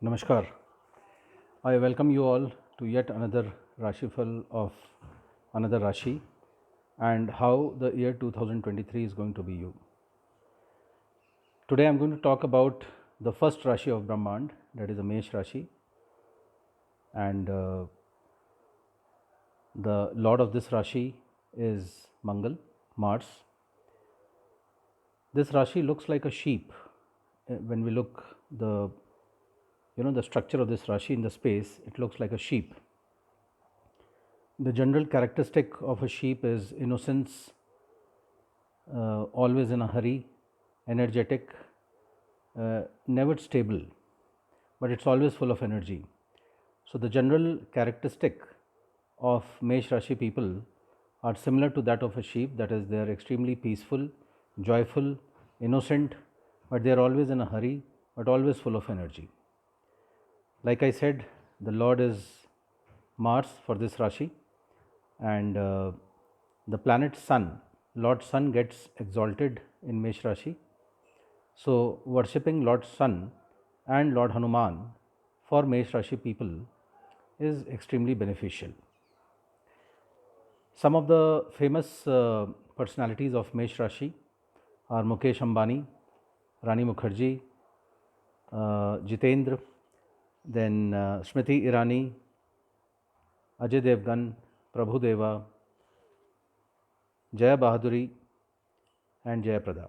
Namaskar. I welcome you all to yet another Rashifal of another Rashi and how the year 2023 is going to be you. Today I am going to talk about the first Rashi of Brahmand, that is the Mesh Rashi, and the Lord of this Rashi is Mangal, Mars. This Rashi looks like a sheep. When we look the structure of this Rashi in the space, it looks like a sheep. The general characteristic of a sheep is innocence, always in a hurry, energetic, never stable, but it's always full of energy. So the general characteristic of Mesh Rashi people are similar to that of a sheep, that is, they are extremely peaceful, joyful, innocent, but they are always in a hurry, but always full of energy. Like I said, the Lord is Mars for this Rashi, and the planet Sun, Lord Sun gets exalted in Mesh Rashi. So, worshipping Lord Sun and Lord Hanuman for Mesh Rashi people is extremely beneficial. Some of the famous personalities of Mesh Rashi are Mukesh Ambani, Rani Mukherjee, Jitendra, then Smriti Irani, Ajay Devgan, Prabhu Deva, Jaya Bahaduri, and Jaya Prada.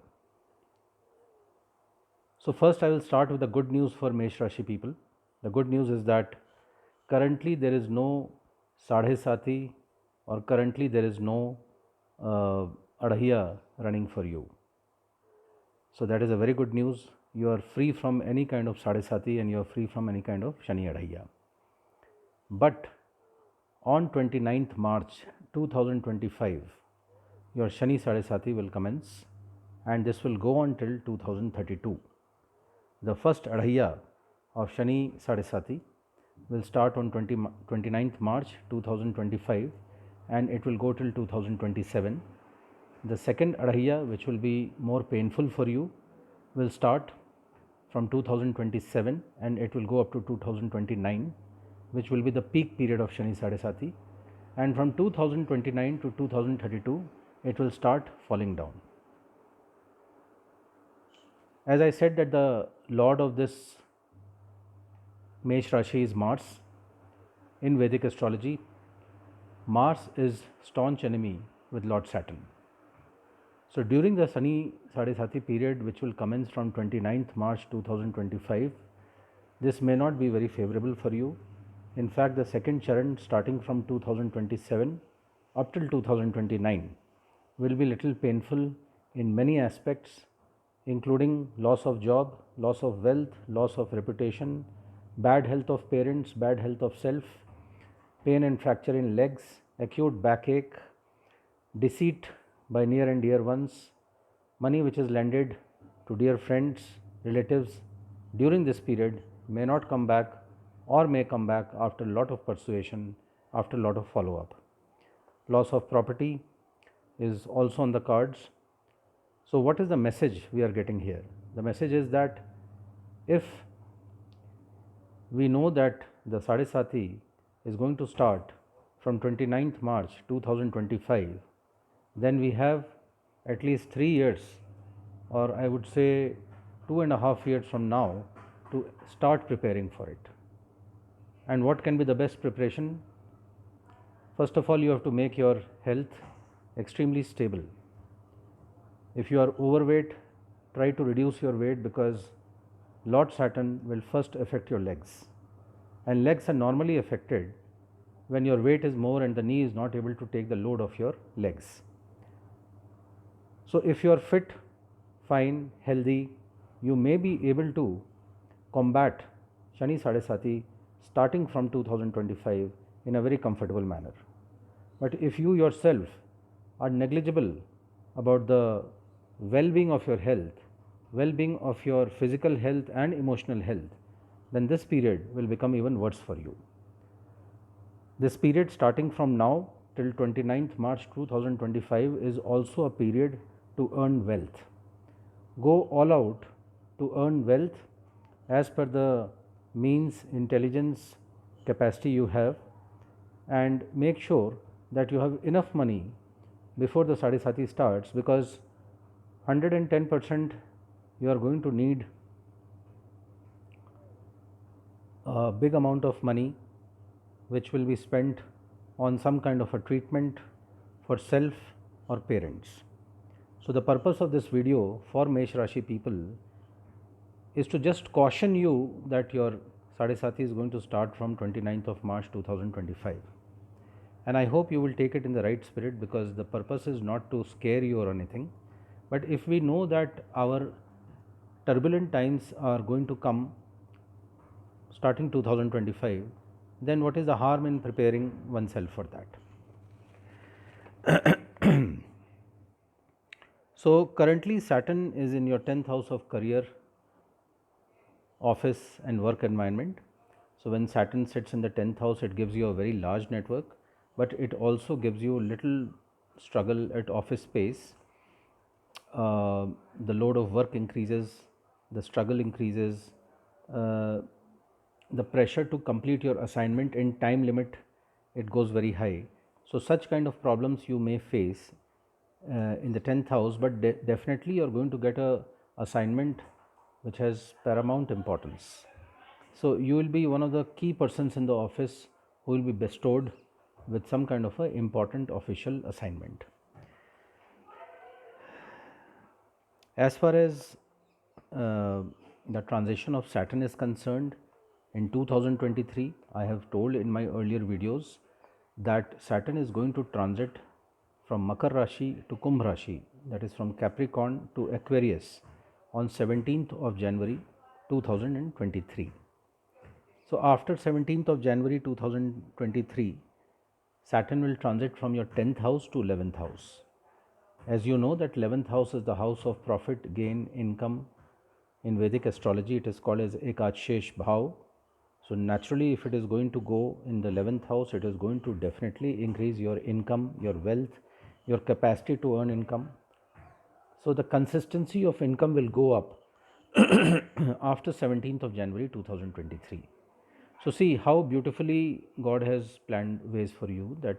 So first I will start with the good news for Mesh Rashi people. The good news is that currently there is no sade sati, or currently there is no adhiya running for you. So that is a very good news. You are free from any kind of sade sati and you are free from any kind of shani adhiya. But on 29th March 2025, your shani sade sati will commence, and this will go on till 2032. The first adhiya of Shani Sadesati will start on 29th March 2025 and it will go till 2027. The second adhiya, which will be more painful for you, will start from 2027 and it will go up to 2029, which will be the peak period of Shani Sadesati. And from 2029 to 2032, it will start falling down. As I said that the lord of this Mesh Rashi is Mars. In Vedic astrology, Mars is staunch enemy with Lord Saturn. So during the Shani Sadesati period, which will commence from 29th March 2025, this may not be very favorable for you. In fact, the second charan starting from 2027 up till 2029 will be little painful in many aspects, including loss of job, loss of wealth, loss of reputation, bad health of parents, bad health of self, pain and fracture in legs, acute backache, deceit by near and dear ones, money which is lended to dear friends, relatives during this period may not come back or may come back after a lot of persuasion, after a lot of follow up. Loss of property is also on the cards. So what is the message we are getting here? The message is that if we know that the Sadesati is going to start from 29th March 2025, then we have at least 3 years, or I would say 2.5 years from now, to start preparing for it. And what can be the best preparation? First of all, you have to make your health extremely stable. If you are overweight, try to reduce your weight, because Lord Saturn will first affect your legs. And legs are normally affected when your weight is more and the knee is not able to take the load of your legs. So if you are fit, fine, healthy, you may be able to combat Shani Sadesati starting from 2025 in a very comfortable manner. But if you yourself are negligible about the well-being of your health, well-being of your physical health and emotional health, then this period will become even worse for you. This period starting from now till 29th March 2025 is also a period to earn wealth. Go all out to earn wealth as per the means, intelligence, capacity you have, and make sure that you have enough money before the sade sati starts, because 110% you are going to need a big amount of money which will be spent on some kind of a treatment for self or parents. So the purpose of this video for Mesh Rashi people is to just caution you that your sade sati is going to start from 29th of March 2025. And I hope you will take it in the right spirit, because the purpose is not to scare you or anything. But if we know that our turbulent times are going to come starting 2025, then what is the harm in preparing oneself for that? So currently Saturn is in your 10th house of career, office and work environment. So when Saturn sits in the 10th house, it gives you a very large network, but it also gives you little struggle at office space. The load of work increases, the struggle increases, the pressure to complete your assignment in time limit, it goes very high. So such kind of problems you may face in the 10th house, but definitely you are going to get a assignment which has paramount importance. So you will be one of the key persons in the office who will be bestowed with some kind of a important official assignment. As far as the transition of Saturn is concerned, in 2023, I have told in my earlier videos that Saturn is going to transit from Makar Rashi to Kumbh Rashi, that is from Capricorn to Aquarius, on 17th of January 2023. So after 17th of January 2023, Saturn will transit from your 10th house to 11th house. As you know that 11th house is the house of profit, gain, income. In Vedic astrology, it is called as Ekadshesh Bhav. So naturally, if it is going to go in the 11th house, it is going to definitely increase your income, your wealth, your capacity to earn income. So the consistency of income will go up after 17th of January 2023. So see how beautifully God has planned ways for you, that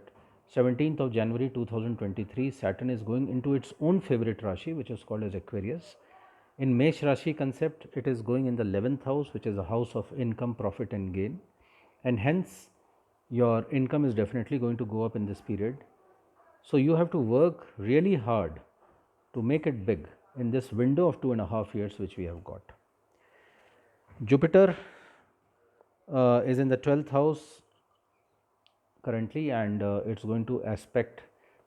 17th of January 2023, Saturn is going into its own favorite Rashi, which is called as Aquarius. In Mesh Rashi concept, it is going in the 11th house, which is a house of income, profit and gain. And hence, your income is definitely going to go up in this period. So you have to work really hard to make it big in this window of 2.5 years which we have got. Jupiter is in the 12th house currently, and it's going to aspect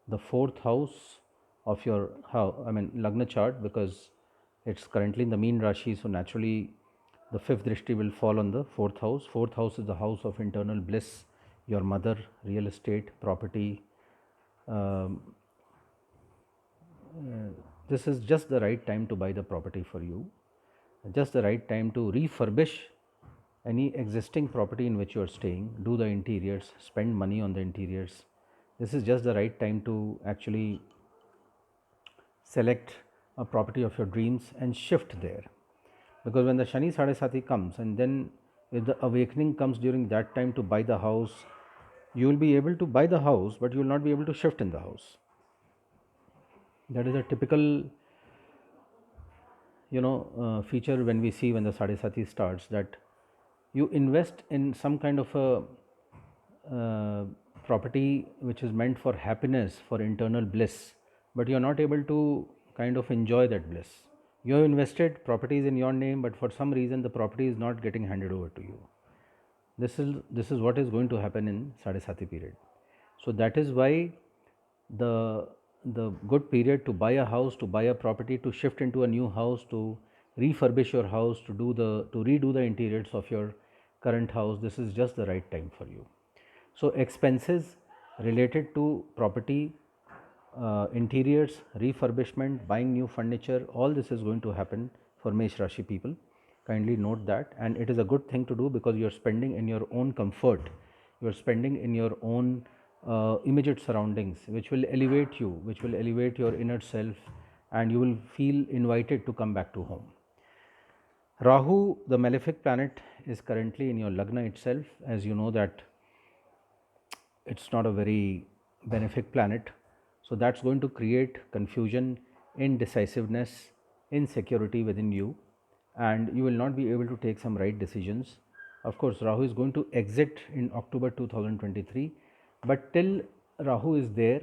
the 4th house of your Lagna chart, because it's currently in the mean Rashi. So naturally the 5th drishti will fall on the 4th house. 4th house is the house of internal bliss, your mother, real estate, property. This is just the right time to buy the property for you, just the right time to refurbish any existing property in which you are staying, do the interiors, spend money on the interiors. This is just the right time to actually select a property of your dreams and shift there. Because when the Shani Sade Sati comes, and then if the awakening comes during that time to buy the house, you will be able to buy the house, but you will not be able to shift in the house. That is a typical feature when we see when the Sade Sati starts, that you invest in some kind of a property which is meant for happiness, for internal bliss, but you are not able to kind of enjoy that bliss. You have invested, property is in your name, but for some reason the property is not getting handed over to you. This is what is going to happen in Sade Sati period. So that is why the good period to buy a house, to buy a property, to shift into a new house, to refurbish your house, to redo the interiors of your current house, this is just the right time for you. So expenses related to property, interiors, refurbishment, buying new furniture, all this is going to happen for Mesh Rashi people. Kindly note that, and it is a good thing to do, because you are spending in your own comfort, you are spending in your own immediate surroundings, which will elevate you, which will elevate your inner self, and you will feel invited to come back to home. Rahu, the malefic planet, is currently in your lagna itself. As you know that it's not a very benefic planet, so that's going to create confusion, indecisiveness, insecurity within you, and you will not be able to take some right decisions. Of course, Rahu is going to exit in October 2023, but till Rahu is there,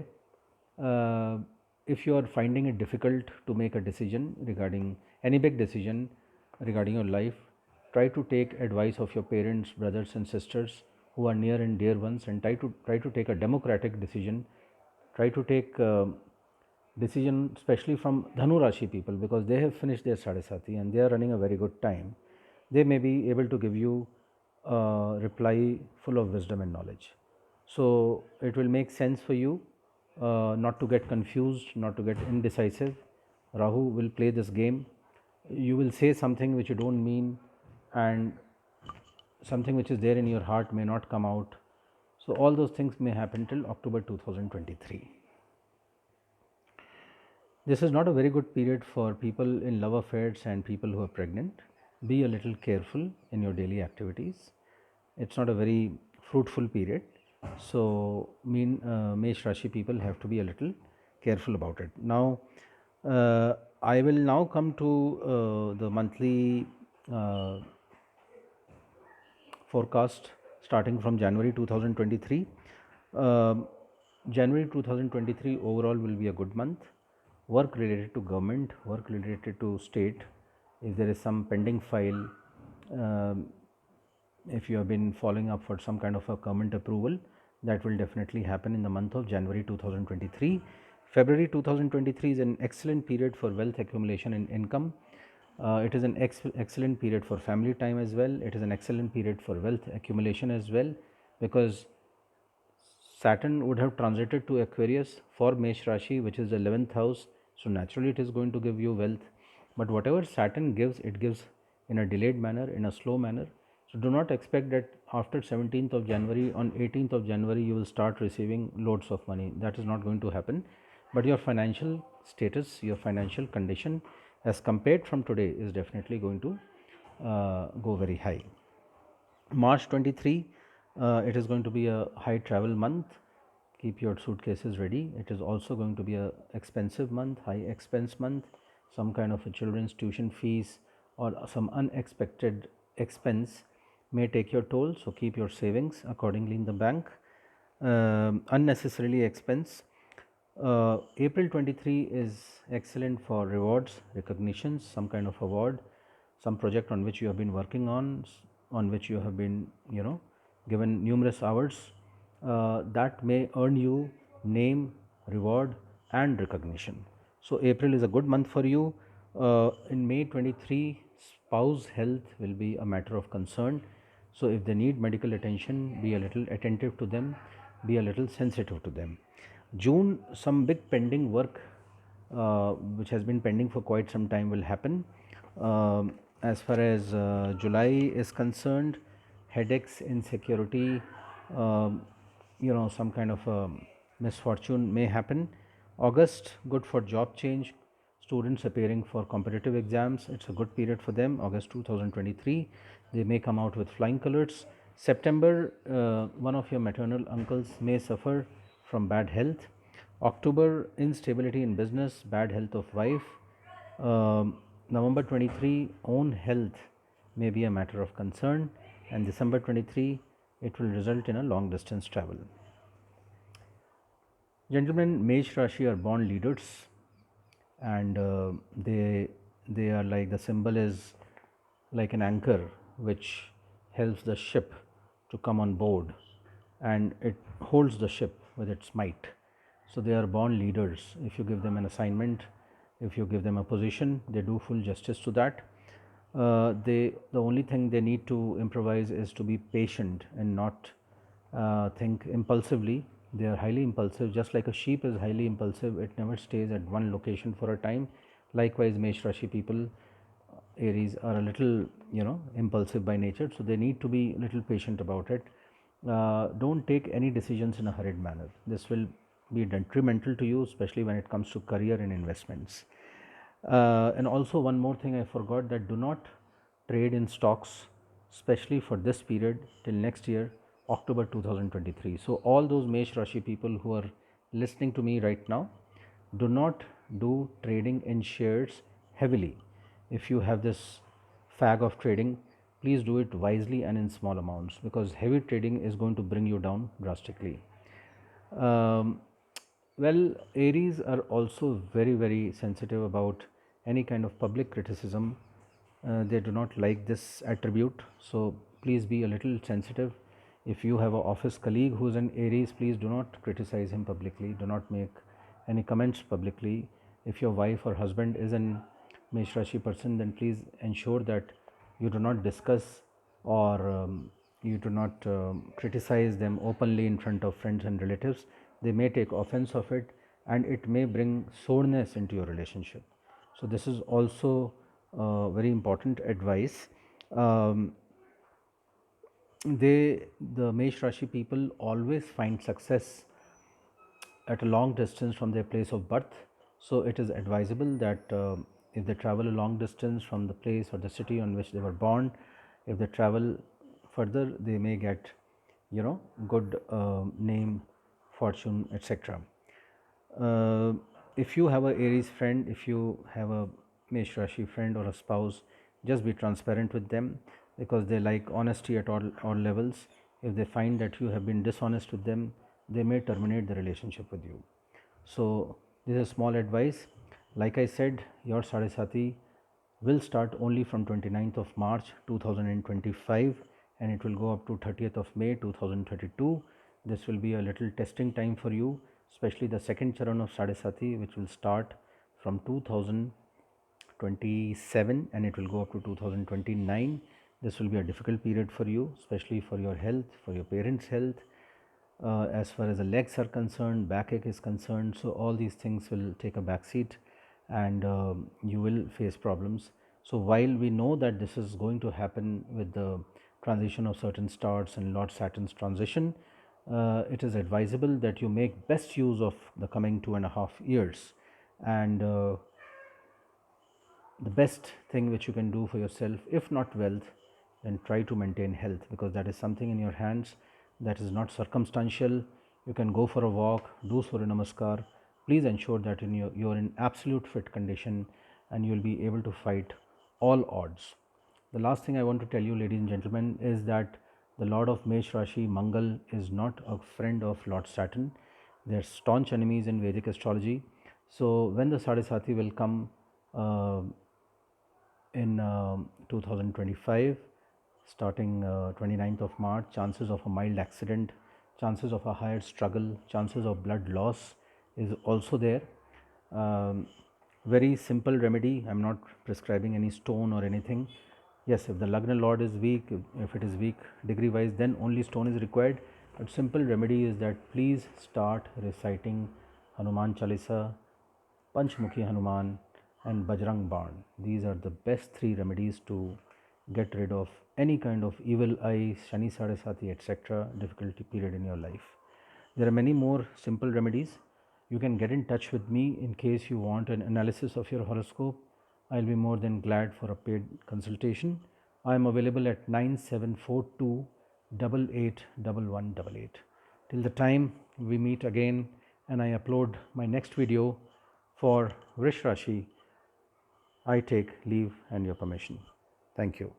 uh, if you are finding it difficult to make a decision regarding any big decision regarding your life, try to take advice of your parents, brothers and sisters who are near and dear ones, and try to take a democratic decision. Try to take decision, especially from Dhanu Rashi people, because they have finished their sade sati and they are running a very good time. They may be able to give you a reply full of wisdom and knowledge. So it will make sense for you not to get confused, not to get indecisive. Rahu will play this game. You will say something which you don't mean, and something which is there in your heart may not come out. So all those things may happen till October 2023. This is not a very good period for people in love affairs and people who are pregnant. Be a little careful in your daily activities. It's not a very fruitful period. So, Mesh Rashi people have to be a little careful about it. Now, I will now come to the monthly forecast starting from January 2023. January 2023 overall will be a good month. Work related to government, work related to state, if there is some pending file, um, if you have been following up for some kind of a government approval, that will definitely happen in the month of January 2023. February 2023 is an excellent period for wealth accumulation and income. It is an excellent period for family time as well. It is an excellent period for wealth accumulation as well, because Saturn would have transited to Aquarius for Mesh Rashi, which is the 11th house. So naturally, it is going to give you wealth. But whatever Saturn gives, it gives in a delayed manner, in a slow manner. So do not expect that after 17th of January, on 18th of January, you will start receiving loads of money. That is not going to happen. But your financial status, your financial condition, as compared from today, is definitely going to go very high. March 23, it is going to be a high travel month. Keep your suitcases ready. It is also going to be a expensive month, high expense month. Some kind of a children's tuition fees or some unexpected expense may take your toll. So keep your savings accordingly in the bank. Unnecessarily expense. April 23 is excellent for rewards, recognitions, some kind of award, some project on which you have been working on which you have been, given numerous hours. That may earn you name, reward, and recognition. So April is a good month for you. In May 23, spouse health will be a matter of concern. So if they need medical attention, be a little attentive to them, be a little sensitive to them. June, some big pending work which has been pending for quite some time will happen. As far as July is concerned, headaches, insecurity, some kind of misfortune may happen. August, good for job change, students appearing for competitive exams. It's a good period for them. August 2023, they may come out with flying colors. September, one of your maternal uncles may suffer from bad health. October, instability in business, bad health of wife. November 23, own health may be a matter of concern, and December 23, it will result in a long distance travel. Gentlemen, Mesh Rashi are born leaders, and they are like, the symbol is like an anchor which helps the ship to come on board, and it holds the ship with its might. So they are born leaders. If you give them an assignment, if you give them a position, they do full justice to that. The only thing they need to improvise is to be patient and not think impulsively. They are highly impulsive, just like a sheep is highly impulsive. It never stays at one location for a time. Likewise, Mesh Rashi people, Aries, are a little, impulsive by nature, so they need to be a little patient about it. Don't take any decisions in a hurried manner. This will be detrimental to you, especially when it comes to career and investments. And also, one more thing I forgot, that do not trade in stocks, especially for this period till next year, October 2023. So, all those Mesh Rashi people who are listening to me right now, do not do trading in shares heavily. If you have this fag of trading, please do it wisely and in small amounts, because heavy trading is going to bring you down drastically. Um, well, Aries are also very, very sensitive about any kind of public criticism. They do not like this attribute, so please be a little sensitive. If you have an office colleague who is an Aries, please do not criticize him publicly. Do not make any comments publicly. If your wife or husband is an Mesh Rashi person, then please ensure that you do not discuss or you do not criticize them openly in front of friends and relatives. They may take offense of it, and it may bring soreness into your relationship. So this is also very important advice. um, the Mesh Rashi people always find success at a long distance from their place of birth. So it is advisable that if they travel a long distance from the place or the city on which they were born, if they travel further, they may get, good name, fortune, etc. uh, if you have a Aries friend, if you have a Mesh Rashi friend or a spouse, just be transparent with them, because they like honesty at all levels. If they find that you have been dishonest with them, they may terminate the relationship with you. So this is a small advice. Like I said, your sade sati will start only from 29th of March 2025, and it will go up to 30th of May 2032. This will be a little testing time for you, especially the second charan of sade sati, which will start from 2027 and it will go up to 2029. This will be a difficult period for you, especially for your health, for your parents' health. As far as the legs are concerned, backache is concerned, so all these things will take a back seat, and you will face problems. So while we know that this is going to happen with the transition of certain stars and Lord Saturn's transition, it is advisable that you make best use of the coming 2.5 years, and the best thing which you can do for yourself, if not wealth, then try to maintain health, because that is something in your hands, that is not circumstantial. You can go for a walk, do Surya Namaskar. Please ensure that you're in absolute fit condition, and you will be able to fight all odds. The last thing I want to tell you, ladies and gentlemen, is that the Lord of Mesh Rashi, Mangal, is not a friend of Lord Saturn. They are staunch enemies in Vedic astrology. So when the Sadesati will come uh, in 2025, starting 29th of March, chances of a mild accident, chances of a higher struggle, chances of blood loss is also there. Very simple remedy. I'm not prescribing any stone or anything. Yes, if the Lagna Lord is weak, if it is weak degree wise, then only stone is required. But simple remedy is that please start reciting Hanuman Chalisa, Panchmukhi Hanuman, and Bajrang Baan. These are the best three remedies to get rid of any kind of evil eye, Shani Sadesati, etc. difficulty period in your life. There are many more simple remedies. You can get in touch with me in case you want an analysis of your horoscope. I'll be more than glad for a paid consultation. I am available at 9742 881188. Till the time we meet again and I upload my next video for Vrish Rashi, I take leave and your permission. Thank you.